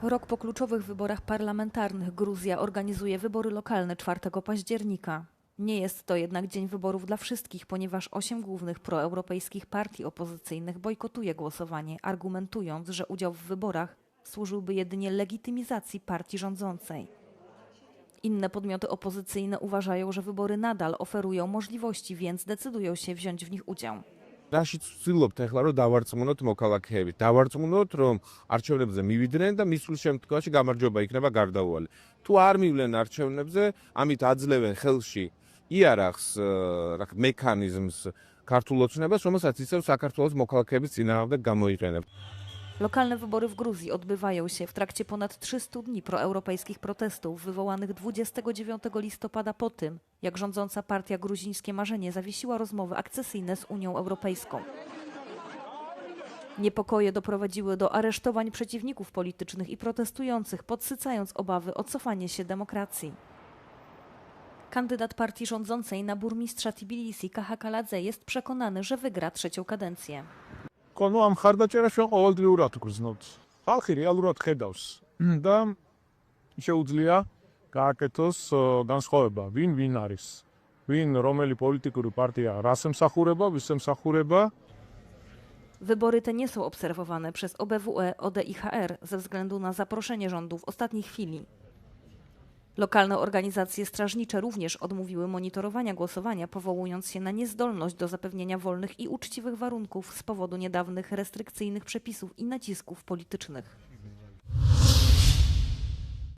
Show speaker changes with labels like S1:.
S1: Rok po kluczowych wyborach parlamentarnych Gruzja organizuje wybory lokalne 4 października. Nie jest to jednak dzień wyborów dla wszystkich, ponieważ 8 głównych proeuropejskich partii opozycyjnych bojkotuje głosowanie, argumentując, że udział w wyborach służyłby jedynie legitymizacji partii rządzącej. Inne podmioty opozycyjne uważają, że wybory nadal oferują możliwości, więc decydują się wziąć w nich udział.
S2: რაშიც ვცდილობთ ახლა რომ დავარწმუნოთ მოქალაქეები, დავარწმუნოთ რომ არჩევნებზე მივიდნენ და მისულ შემთხვევაში გამარჯვება იქნება გარდაუვალი. თუ არ მივლენ არჩევნებზე, ამით აძლევენ ხელში იარაღს, მექანიზმს ქართულ ოცნებას, რომელსაც ისევ საქართველოს მოქალაქეების წინააღმდეგ გამოიყენებთ.
S1: Lokalne wybory w Gruzji odbywają się w trakcie ponad 300 dni proeuropejskich protestów wywołanych 29 listopada po tym, jak rządząca partia Gruzińskie Marzenie zawiesiła rozmowy akcesyjne z Unią Europejską. Niepokoje doprowadziły do aresztowań przeciwników politycznych i protestujących, podsycając obawy o cofanie się demokracji. Kandydat partii rządzącej na burmistrza Tbilisi Kaha Kaladze jest przekonany, że wygra trzecią kadencję.
S3: Კონო ამ ხარდაჭერას ჩვენ ყოველდღიურად გვგრძნობთ. ხალხი რეალურად ხედავს და შეუძლია გააკეთოს განსხვავება, ვინ არის. ვინ რომელი პოლიტიკური პარტია რას ემსახურება, ვის ემსახურება.
S1: Wybory te nie są obserwowane przez OBWE, ODIHR ze względu na zaproszenie rządu w ostatniej chwili. Lokalne organizacje strażnicze również odmówiły monitorowania głosowania, powołując się na niezdolność do zapewnienia wolnych i uczciwych warunków z powodu niedawnych restrykcyjnych przepisów i nacisków politycznych.